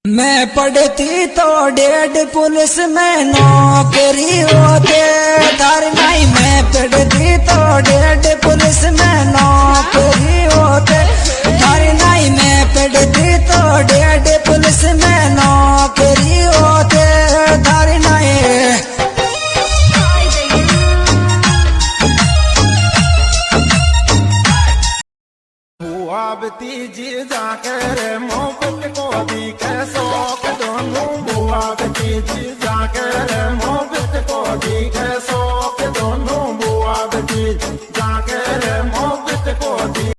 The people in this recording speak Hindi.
मैं पढ़ती तो डेढ़ पुलिस में नौकरी होते धर नहीं। मैं पढ़ती तो डेढ़ पुलिस में नौकरी होते धर नहीं। मैं पढ़ती तो डेढ़ पुलिस में नौकरी होते धर नहीं। तीजी जाकर मोहब्बत को दी कैसो दोनों बुआ तीजी जाकर मोहब्बत को दी कैसो दोनों बुआ